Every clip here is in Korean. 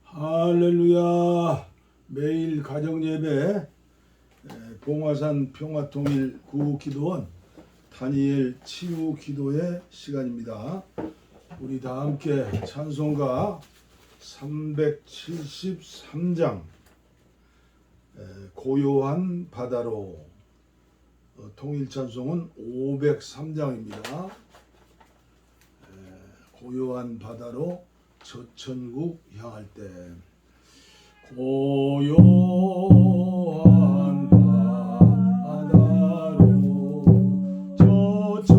할렐루야. 매일 가정예배 봉화산 평화통일 구기도원 다니엘 치유기도의 시간입니다. 우리 다 함께 찬송가 373장 고요한 바다로, 통일찬송은 503장입니다. 고요한 바다로 저천국 향할 때. 고요한 바다로 저천국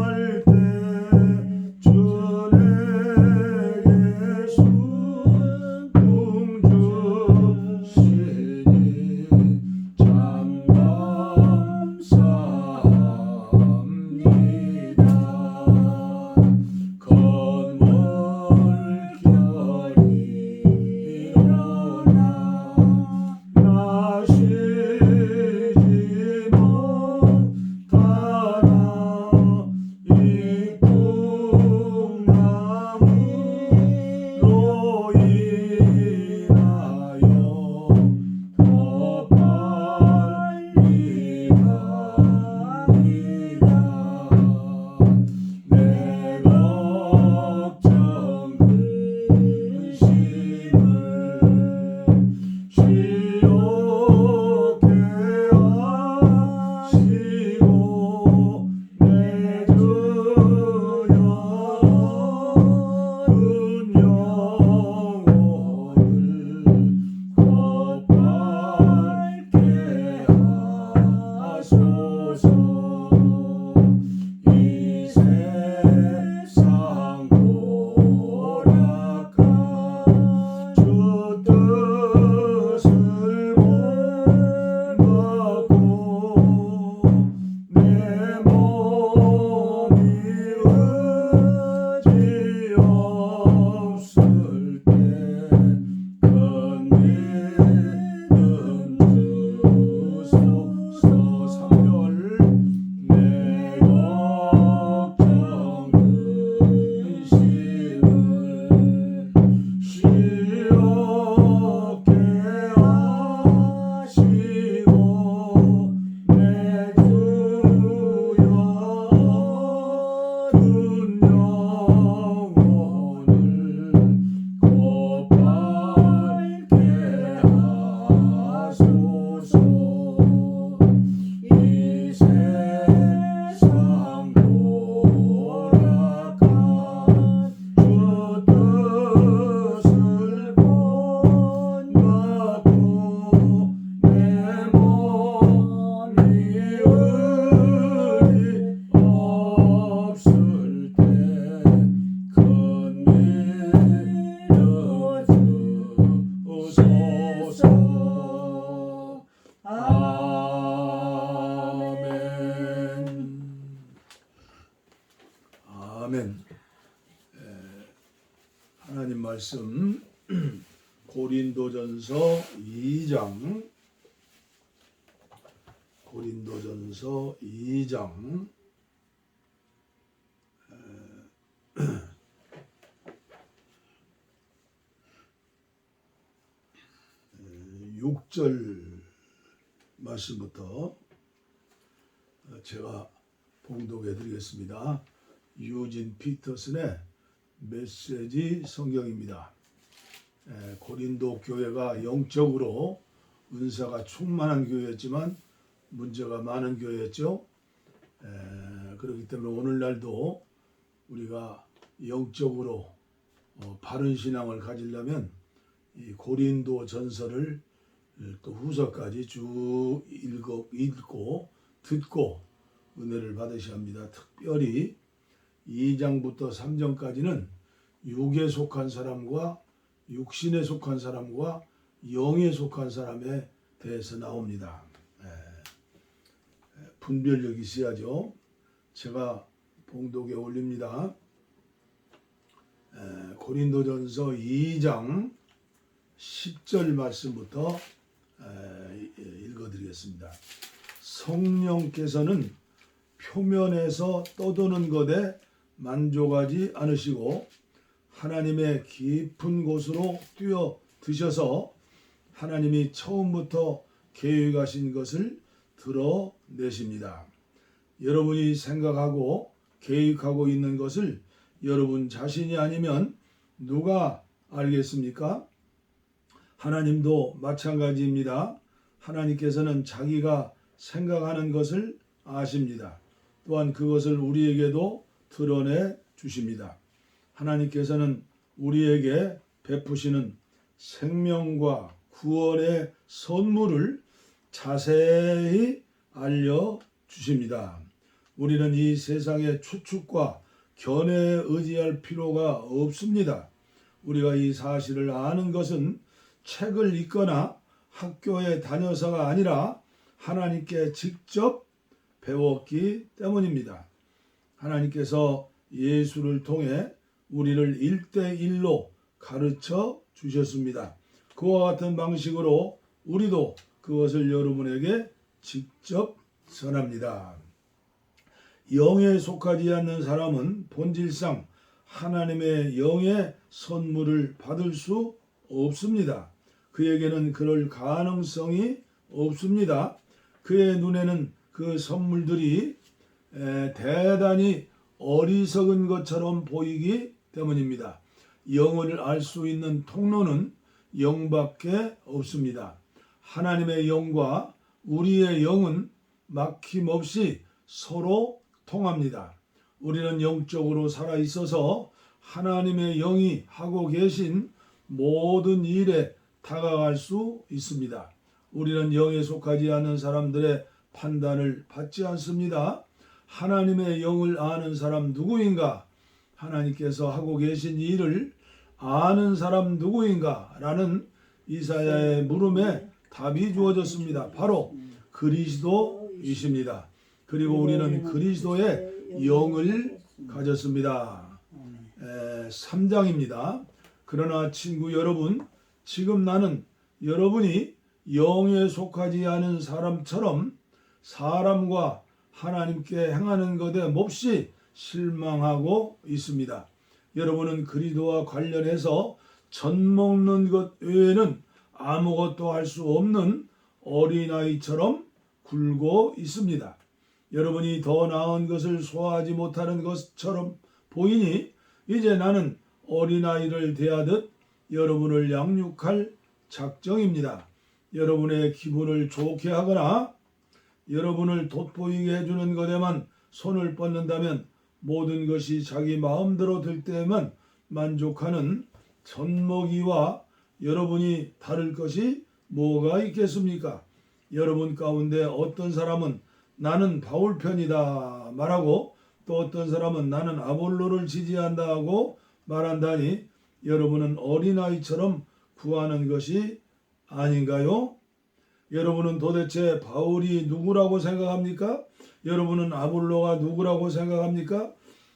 향할 때 주 내게 순풍 주시니 참 감사합니다. 아멘. 하나님 말씀 고린도전서 2장 고린도전서 2장 6절 말씀부터 제가 봉독해 드리겠습니다. 유진 피터슨의 메시지 성경입니다. 고린도 교회가 영적으로 은사가 충만한 교회였지만 문제가 많은 교회였죠. 그렇기 때문에 오늘날도 우리가 영적으로 바른 신앙을 가지려면 이 고린도 전서를 또 후서까지 쭉 읽고 듣고 은혜를 받으셔야 합니다. 특별히 2장부터 3장까지는 육에 속한 사람과 육신에 속한 사람과 영에 속한 사람에 대해서 나옵니다. 분별력이 있어야죠. 제가 봉독에 올립니다. 고린도전서 2장 10절 말씀부터 읽어드리겠습니다. 성령께서는 표면에서 떠도는 것에 만족하지 않으시고 하나님의 깊은 곳으로 뛰어드셔서 하나님이 처음부터 계획하신 것을 드러내십니다. 여러분이 생각하고 계획하고 있는 것을 여러분 자신이 아니면 누가 알겠습니까? 하나님도 마찬가지입니다. 하나님께서는 자기가 생각하는 것을 아십니다. 또한 그것을 우리에게도 드러내 주십니다. 하나님께서는 우리에게 베푸시는 생명과 구원의 선물을 자세히 알려주십니다. 우리는 이 세상의 추측과 견해에 의지할 필요가 없습니다. 우리가 이 사실을 아는 것은 책을 읽거나 학교에 다녀서가 아니라 하나님께 직접 배웠기 때문입니다. 하나님께서 예수를 통해 우리를 1대1로 가르쳐 주셨습니다. 그와 같은 방식으로 우리도 그것을 여러분에게 직접 전합니다. 영에 속하지 않는 사람은 본질상 하나님의 영의 선물을 받을 수 없습니다. 그에게는 그럴 가능성이 없습니다. 그의 눈에는 그 선물들이 대단히 어리석은 것처럼 보이기 때문입니다. 영을 알 수 있는 통로는 영밖에 없습니다. 하나님의 영과 우리의 영은 막힘없이 서로 통합니다. 우리는 영적으로 살아 있어서 하나님의 영이 하고 계신 모든 일에 다가갈 수 있습니다. 우리는 영에 속하지 않는 사람들의 판단을 받지 않습니다. 하나님의 영을 아는 사람 누구인가? 하나님께서 하고 계신 일을 아는 사람 누구인가? 라는 이사야의 물음에 답이 주어졌습니다. 바로 그리스도이십니다. 그리고 우리는 그리스도의 영을 가졌습니다. 3장입니다. 그러나 친구 여러분, 지금 나는 여러분이 영에 속하지 않은 사람처럼 사람과 하나님께 행하는 것에 몹시 실망하고 있습니다. 여러분은 그리스도와 관련해서 젖먹는 것 외에는 아무것도 할 수 없는 어린아이처럼 굴고 있습니다. 여러분이 더 나은 것을 소화하지 못하는 것처럼 보이니 이제 나는 어린아이를 대하듯 여러분을 양육할 작정입니다. 여러분의 기분을 좋게 하거나 여러분을 돋보이게 해주는 것에만 손을 뻗는다면 모든 것이 자기 마음대로 될 때에만 만족하는 젖먹이와 여러분이 다를 것이 뭐가 있겠습니까? 여러분 가운데 어떤 사람은 나는 바울 편이다 말하고 또 어떤 사람은 나는 아볼로를 지지한다 하고 말한다니 여러분은 어린아이처럼 구하는 것이 아닌가요? 여러분은 도대체 바울이 누구라고 생각합니까? 여러분은 아볼로가 누구라고 생각합니까?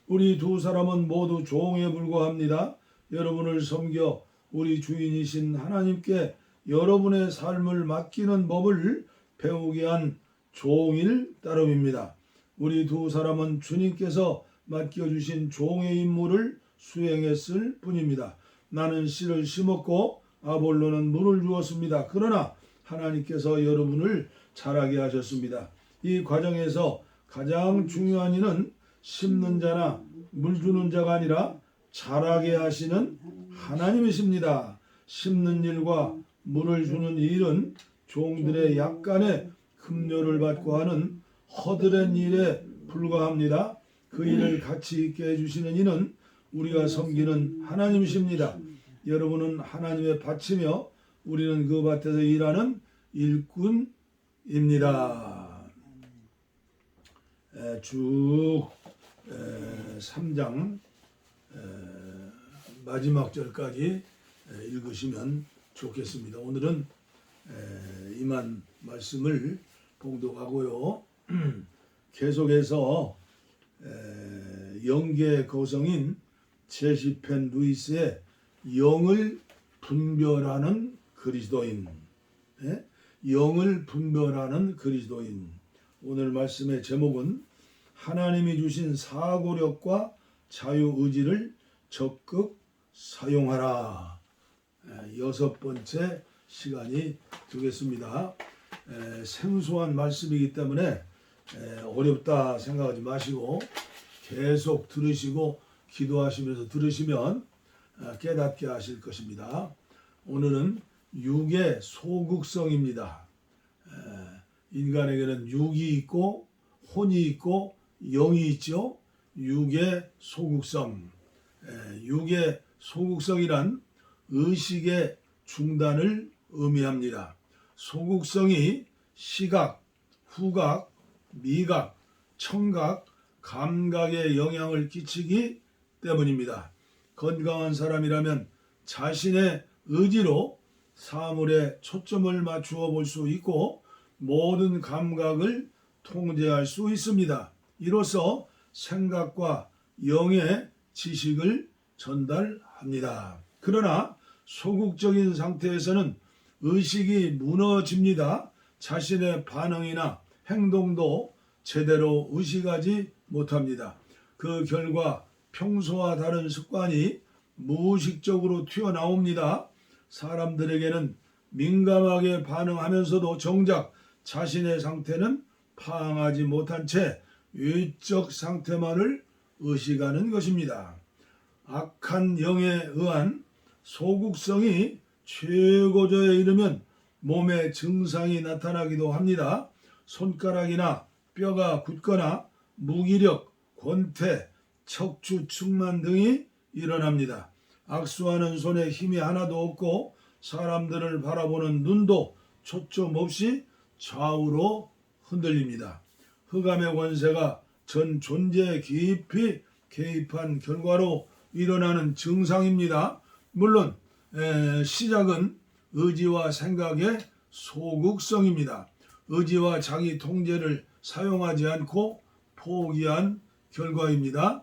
우리 두 사람은 모두 종에 불과합니다. 여러분을 섬겨 우리 주인이신 하나님께 여러분의 삶을 맡기는 법을 배우게 한 종일 따름입니다. 우리 두 사람은 주님께서 맡겨주신 종의 임무를 수행했을 뿐입니다. 나는 씨를 심었고 아볼로는 물을 주었습니다. 그러나 하나님께서 여러분을 자라게 하셨습니다. 이 과정에서 가장 중요한 이는 심는 자나 물 주는 자가 아니라 자라게 하시는 하나님이십니다. 심는 일과 물을 주는 일은 종들의 약간의 급료를 받고 하는 허드렛 일에 불과합니다. 그 일을 가치 있게 해주시는 이는 우리가 섬기는 하나님이십니다. 여러분은 하나님의 밭이며 우리는 그 밭에서 일하는 일꾼입니다. 쭉 3장 마지막 절까지 읽으시면 좋겠습니다. 오늘은 이만 말씀을 봉독하고요. 계속해서 영계 거성인 제시펜 루이스의 영을 분별하는 그리스도인, 영을 분별하는 그리스도인. 오늘 말씀의 제목은 하나님이 주신 사고력과 자유의지를 적극 사용하라. 여섯 번째 시간이 되겠습니다. 생소한 말씀이기 때문에 어렵다 생각하지 마시고 계속 들으시고 기도하시면서 들으시면 깨닫게 하실 것입니다. 오늘은 육의 소극성입니다. 인간에게는 육이 있고 혼이 있고 영이 있죠. 육의 소극성. 육의 소극성이란 의식의 중단을 의미합니다. 소극성이 시각, 후각, 미각, 청각, 감각에 영향을 끼치기 때문입니다. 건강한 사람이라면 자신의 의지로 사물에 초점을 맞추어 볼 수 있고 모든 감각을 통제할 수 있습니다. 이로써 생각과 영의 지식을 전달합니다. 그러나 소극적인 상태에서는 의식이 무너집니다. 자신의 반응이나 행동도 제대로 의식하지 못합니다. 그 결과 평소와 다른 습관이 무의식적으로 튀어나옵니다. 사람들에게는 민감하게 반응하면서도 정작 자신의 상태는 파악하지 못한 채 외적 상태만을 의식하는 것입니다. 악한 영에 의한 소극성이 최고조에 이르면 몸에 증상이 나타나기도 합니다. 손가락이나 뼈가 굳거나 무기력, 권태, 척추 측만 등이 일어납니다. 악수하는 손에 힘이 하나도 없고 사람들을 바라보는 눈도 초점 없이 좌우로 흔들립니다. 흑암의 권세가 전 존재에 깊이 개입한 결과로 일어나는 증상입니다. 물론 시작은 의지와 생각의 소극성입니다. 의지와 자기 통제를 사용하지 않고 포기한 결과입니다.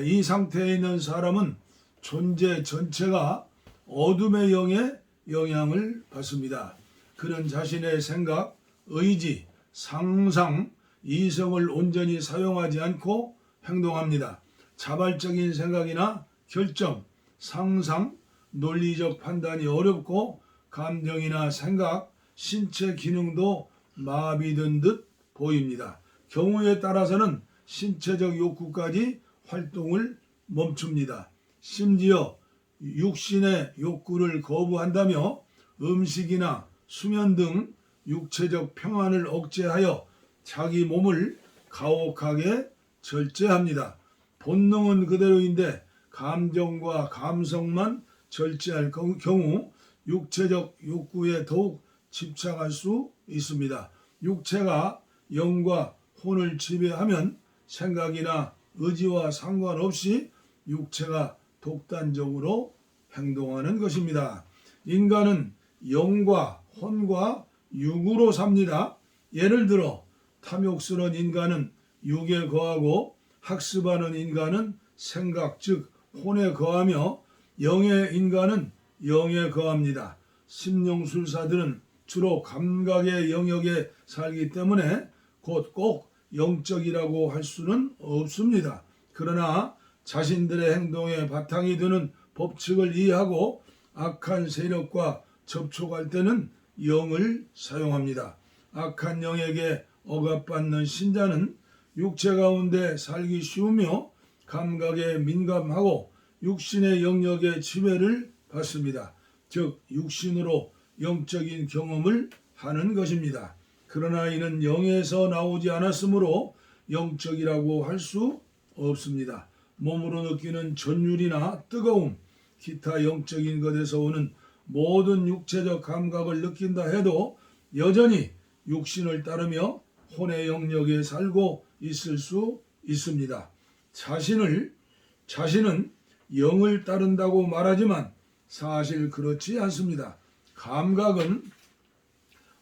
이 상태에 있는 사람은 존재 전체가 어둠의 영에 영향을 받습니다. 그는 자신의 생각, 의지, 상상, 이성을 온전히 사용하지 않고 행동합니다. 자발적인 생각이나 결정, 상상, 논리적 판단이 어렵고 감정이나 생각, 신체 기능도 마비된 듯 보입니다. 경우에 따라서는 신체적 욕구까지 활동을 멈춥니다. 심지어 육신의 욕구를 거부한다며 음식이나 수면 등 육체적 평안을 억제하여 자기 몸을 가혹하게 절제합니다. 본능은 그대로인데 감정과 감성만 절제할 경우 육체적 욕구에 더욱 집착할 수 있습니다. 육체가 영과 혼을 지배하면 생각이나 의지와 상관없이 육체가 독단적으로 행동하는 것입니다. 인간은 영과 혼과 육으로 삽니다. 예를 들어 탐욕스러운 인간은 육에 거하고 학습하는 인간은 생각 즉 혼에 거하며 영의 인간은 영에 거합니다. 심령술사들은 주로 감각의 영역에 살기 때문에 곧 꼭 영적이라고 할 수는 없습니다. 그러나 자신들의 행동에 바탕이 되는 법칙을 이해하고 악한 세력과 접촉할 때는 영을 사용합니다. 악한 영에게 억압받는 신자는 육체 가운데 살기 쉬우며 감각에 민감하고 육신의 영역에 지배를 받습니다. 즉 육신으로 영적인 경험을 하는 것입니다. 그러나 이는 영에서 나오지 않았으므로 영적이라고 할 수 없습니다. 몸으로 느끼는 전율이나 뜨거움, 기타 영적인 것에서 오는 모든 육체적 감각을 느낀다 해도 여전히 육신을 따르며 혼의 영역에 살고 있을 수 있습니다. 자신은 영을 따른다고 말하지만 사실 그렇지 않습니다. 감각은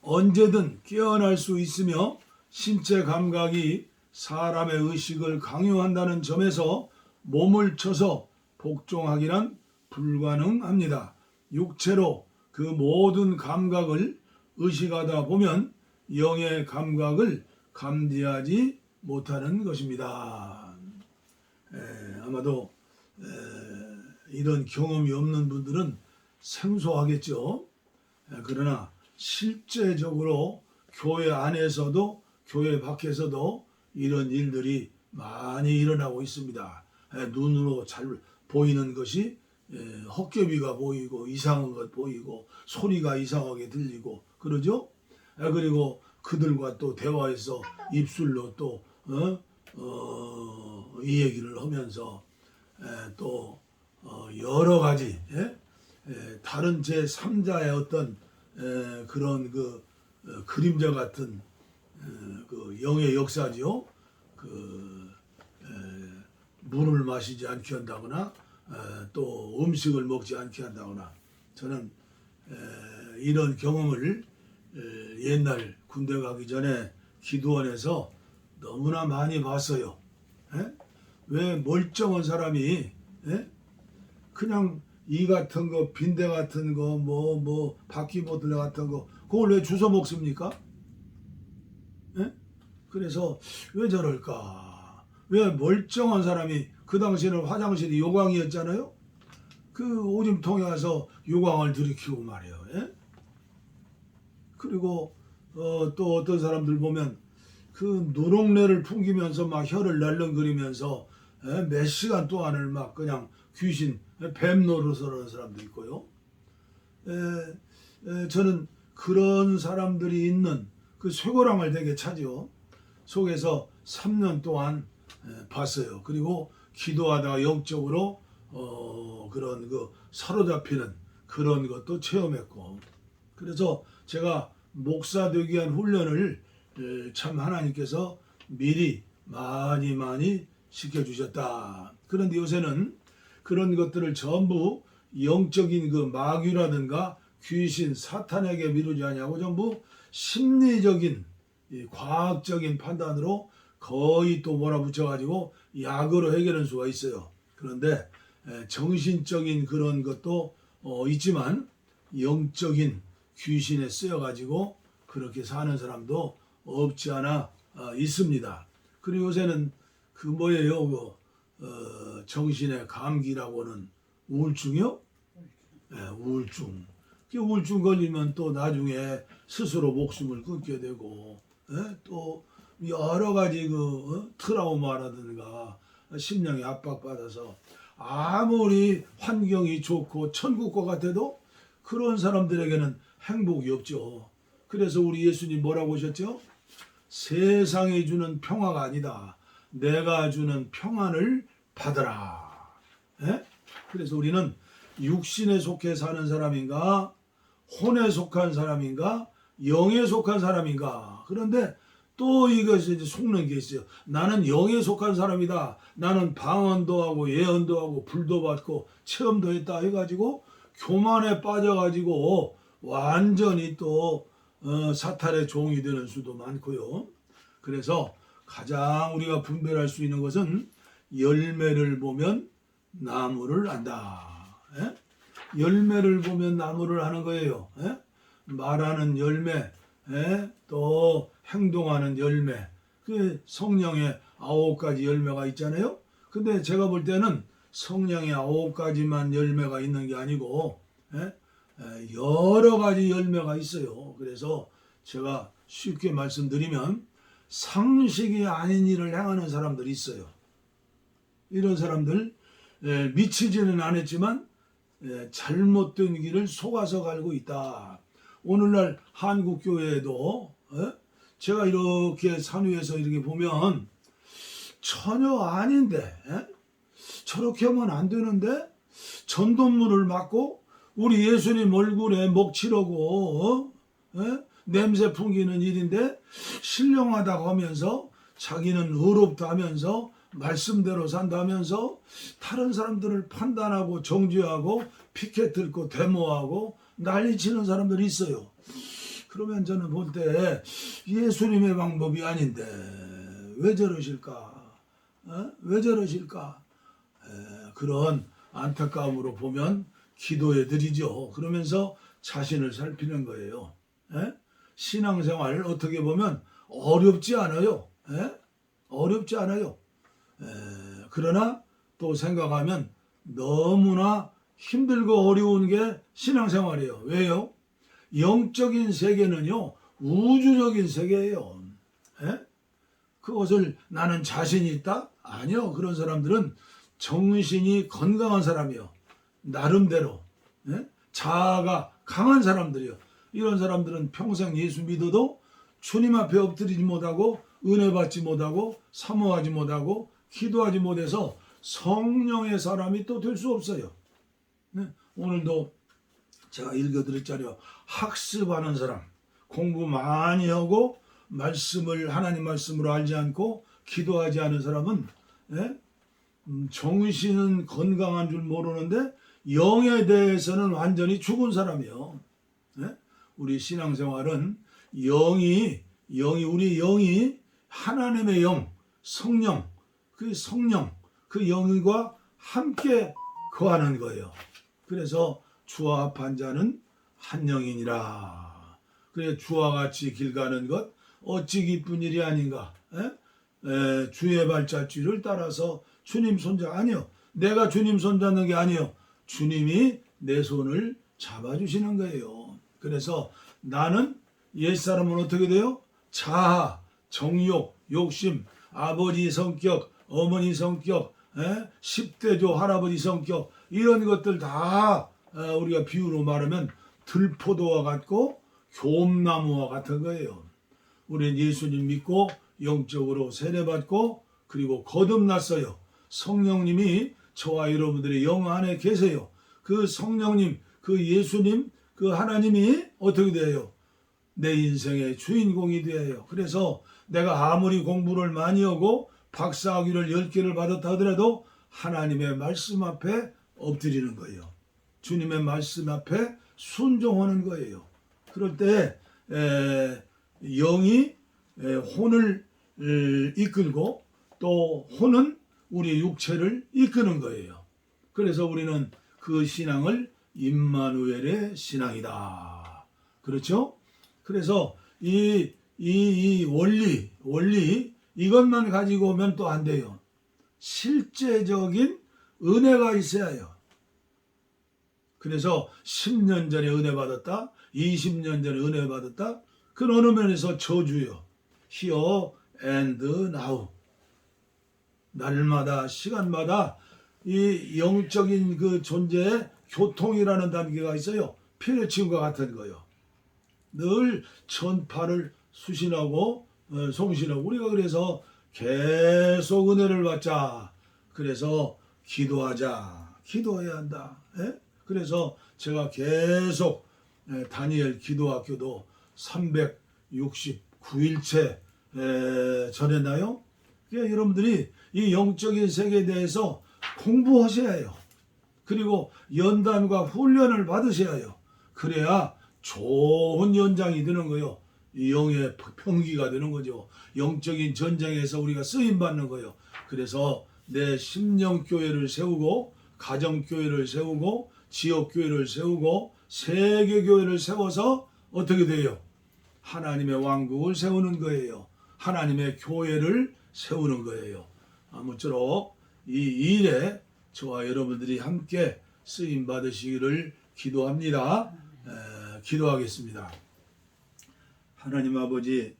언제든 깨어날 수 있으며 신체 감각이 사람의 의식을 강요한다는 점에서 몸을 쳐서 복종하기란 불가능합니다. 육체로 그 모든 감각을 의식하다 보면 영의 감각을 감지하지 못하는 것입니다. 아마도 이런 경험이 없는 분들은 생소하겠죠. 그러나 실제적으로 교회 안에서도 교회 밖에서도 이런 일들이 많이 일어나고 있습니다. 눈으로 잘 보이는 것이 헛개비가 보이고 이상한 것 보이고 소리가 이상하게 들리고 그러죠. 그리고 그들과 또 대화해서 입술로 또 이 얘기를 하면서 또 여러 가지 다른 제3자의 어떤 그런 그 그림자 같은 그 영의 역사지요. 그 물을 마시지 않게 한다거나 또 음식을 먹지 않게 한다거나 저는 이런 경험을 옛날 군대 가기 전에 기도원에서 너무나 많이 봤어요. 왜 멀쩡한 사람이 그냥 이 같은 거 빈대 같은 거 뭐 바퀴보틀레 같은 거 그걸 왜 주워 먹습니까? 그래서 왜 저럴까? 왜 멀쩡한 사람이 그 당시에는 화장실이 요강이었잖아요. 그 오줌통에 와서 요강을 들이키고 말이에요. 그리고 또 어떤 사람들 보면 그 누렁내를 풍기면서 막 혀를 날렁거리면서 몇 시간 동안을 막 그냥 귀신 뱀 노릇을 하는 사람도 있고요. 저는 그런 사람들이 있는 그 쇠고랑을 되게 차죠. 속에서 3년 동안 봤어요. 그리고 기도하다가 영적으로 그런 그 사로잡히는 그런 것도 체험했고, 그래서 제가 목사 되기 위한 훈련을 참 하나님께서 미리 많이 시켜주셨다. 그런데 요새는 그런 것들을 전부 영적인 그 마귀라든가 귀신, 사탄에게 미루지 않냐고 전부 심리적인 과학적인 판단으로 거의 또 몰아붙여가지고 약으로 해결할 수가 있어요. 그런데 정신적인 그런 것도 있지만 영적인 귀신에 쓰여가지고 그렇게 사는 사람도 없지 않아 있습니다. 그리고 요새는 그 뭐예요? 정신의 감기라고는 우울증이요? 우울증. 그 우울증 걸리면 또 나중에 스스로 목숨을 끊게 되고, 또 여러 가지 그 트라우마라든가 심령이 압박받아서 아무리 환경이 좋고 천국과 같아도 그런 사람들에게는 행복이 없죠. 그래서 우리 예수님 뭐라고 하셨죠? 세상이 주는 평화가 아니다. 내가 주는 평안을 받으라. 그래서 우리는 육신에 속해 사는 사람인가, 혼에 속한 사람인가, 영에 속한 사람인가. 그런데 또 이것이 이제 속는 게 있어요. 나는 영에 속한 사람이다. 나는 방언도 하고 예언도 하고 불도 받고 체험도 했다 해가지고 교만에 빠져가지고 완전히 또 사탄의 종이 되는 수도 많고요. 그래서 가장 우리가 분별할 수 있는 것은 열매를 보면 나무를 안다. 열매를 보면 나무를 아는 거예요. 말하는 열매, 또 행동하는 열매. 그 성령의 9가지 열매가 있잖아요. 근데 제가 볼 때는 성령의 9가지만 열매가 있는 게 아니고 여러 가지 열매가 있어요. 그래서 제가 쉽게 말씀드리면 상식이 아닌 일을 행하는 사람들이 있어요. 이런 사람들 미치지는 않았지만 잘못된 길을 속아서 갈고 있다. 오늘날 한국교회에도 제가 이렇게 산 위에서 이렇게 보면 전혀 아닌데 저렇게 하면 안 되는데 전도물을 맡고 우리 예수님 얼굴에 먹칠하고 냄새 풍기는 일인데 신령하다고 하면서 자기는 의롭다 하면서 말씀대로 산다 하면서 다른 사람들을 판단하고 정죄하고 피켓 들고 데모하고 난리치는 사람들이 있어요. 그러면 저는 볼 때 예수님의 방법이 아닌데 왜 저러실까? 왜 저러실까? 그런 안타까움으로 보면 기도해 드리죠. 그러면서 자신을 살피는 거예요. 신앙생활 어떻게 보면 어렵지 않아요. 어렵지 않아요. 그러나 또 생각하면 너무나 힘들고 어려운 게 신앙생활이에요. 왜요? 영적인 세계는요, 우주적인 세계예요. 예? 그것을 나는 자신이 있다? 아니요. 그런 사람들은 정신이 건강한 사람이요. 나름대로. 예? 자아가 강한 사람들이요. 이런 사람들은 평생 예수 믿어도 주님 앞에 엎드리지 못하고 은혜 받지 못하고 사모하지 못하고 기도하지 못해서 성령의 사람이 또 될 수 없어요. 네? 오늘도 제가 읽어드렸잖아요. 학습하는 사람, 공부 많이 하고 말씀을 하나님 말씀으로 알지 않고 기도하지 않은 사람은 예? 정신은 건강한 줄 모르는데 영에 대해서는 완전히 죽은 사람이요. 예? 우리 신앙생활은 우리 영이 하나님의 영, 성령, 그 영과 함께 거하는 거예요. 그래서 주와 합한 자는 한 영이니라. 그래 주와 같이 길 가는 것 어찌 기쁜 일이 아닌가. 주의 발자취를 따라서 주님 손자 아니요. 내가 주님 손잡는 게 아니요. 주님이 내 손을 잡아주시는 거예요. 그래서 나는 옛사람은 어떻게 돼요? 자아, 정욕, 욕심, 아버지 성격, 어머니 성격, 10대조 할아버지 성격 이런 것들 다 우리가 비유로 말하면 들포도와 같고 교음나무와 같은 거예요. 우리는 예수님 믿고 영적으로 세례받고 그리고 거듭났어요. 성령님이 저와 여러분들의 영 안에 계세요. 그 성령님, 그 예수님, 그 하나님이 어떻게 돼요? 내 인생의 주인공이 되어요. 그래서 내가 아무리 공부를 많이 하고 박사학위를 10개를 받았다 하더라도 하나님의 말씀 앞에 엎드리는 거예요. 주님의 말씀 앞에 순종하는 거예요. 그럴 때 영이 혼을 이끌고 또 혼은 우리 육체를 이끄는 거예요. 그래서 우리는 그 신앙을 임마누엘의 신앙이다. 그렇죠? 그래서 이 원리 이것만 가지고 오면 또 안 돼요. 실제적인 은혜가 있어야 해요. 그래서 10년 전에 은혜 받았다. 20년 전에 은혜 받았다. 그 어느 면에서 저주요. Here and now. 날마다 시간마다 이 영적인 그 존재의 교통이라는 단계가 있어요. 피레침과 같은 거요. 늘 전파를 수신하고 송신하고 우리가 그래서 계속 은혜를 받자. 그래서 기도해야 한다. 그래서 제가 계속 다니엘 기도학교도 369일째 전했나요? 그러니까 여러분들이 이 영적인 세계에 대해서 공부하셔야 해요. 그리고 연단과 훈련을 받으셔야 해요. 그래야 좋은 연장이 되는 거예요. 영의 병기가 되는 거죠. 영적인 전쟁에서 우리가 쓰임받는 거예요. 그래서 내 심령교회를 세우고 가정교회를 세우고 지역교회를 세우고 세계교회를 세워서 어떻게 돼요? 하나님의 왕국을 세우는 거예요. 하나님의 교회를 세우는 거예요. 아무쪼록 이 일에 저와 여러분들이 함께 쓰임 받으시기를 기도합니다. 기도하겠습니다. 하나님 아버지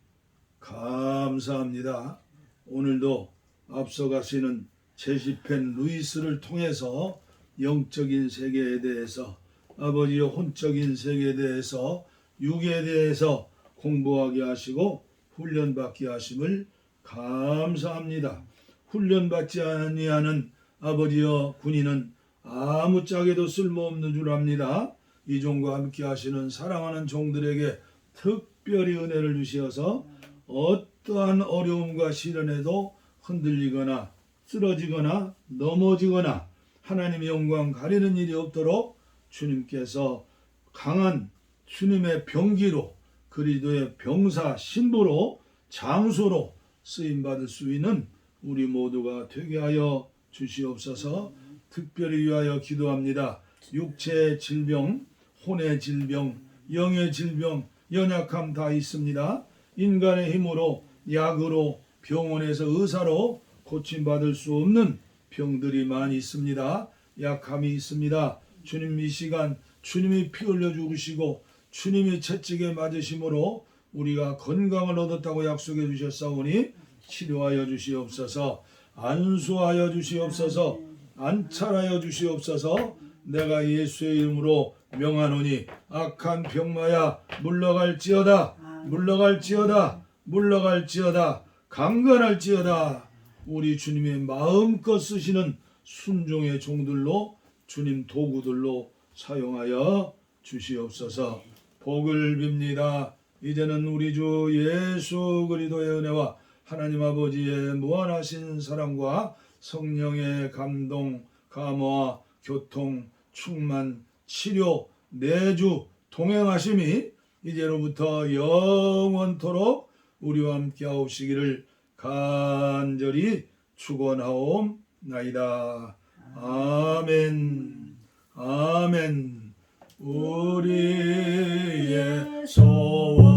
감사합니다. 오늘도 앞서가시는 제시펜 루이스를 통해서 영적인 세계에 대해서 아버지의 혼적인 세계에 대해서 육에 대해서 공부하게 하시고 훈련받게 하심을 감사합니다. 훈련받지 아니하는 아버지여 군인은 아무짝에도 쓸모없는 줄 압니다. 이 종과 함께 하시는 사랑하는 종들에게 특별히 은혜를 주시어서 어떠한 어려움과 시련에도 흔들리거나 쓰러지거나 넘어지거나 하나님의 영광 가리는 일이 없도록 주님께서 강한 주님의 병기로 그리스도의 병사 신부로 장소로 쓰임받을 수 있는 우리 모두가 되게 하여 주시옵소서. 특별히 위하여 기도합니다. 육체의 질병, 혼의 질병, 영의 질병, 연약함 다 있습니다. 인간의 힘으로 약으로 병원에서 의사로 고침받을 수 없는 병들이 많이 있습니다. 약함이 있습니다. 주님 이 시간 주님이 피 흘려 죽으시고 주님이 채찍에 맞으심으로 우리가 건강을 얻었다고 약속해 주셨사오니 치료하여 주시옵소서. 안수하여 주시옵소서. 안찰하여 주시옵소서. 내가 예수의 이름으로 명하노니 악한 병마야 물러갈지어다. 물러갈지어다. 물러갈지어다. 강건할지어다. 우리 주님의 마음껏 쓰시는 순종의 종들로 주님 도구들로 사용하여 주시옵소서. 복을 빕니다. 이제는 우리 주 예수 그리스도의 은혜와 하나님 아버지의 무한하신 사랑과 성령의 감동, 감화, 교통, 충만, 치료, 내주, 동행하심이 이제로부터 영원토록 우리와 함께 하옵시기를 간절히 축원하옵나이다. 아멘. 아멘. 우리의 소원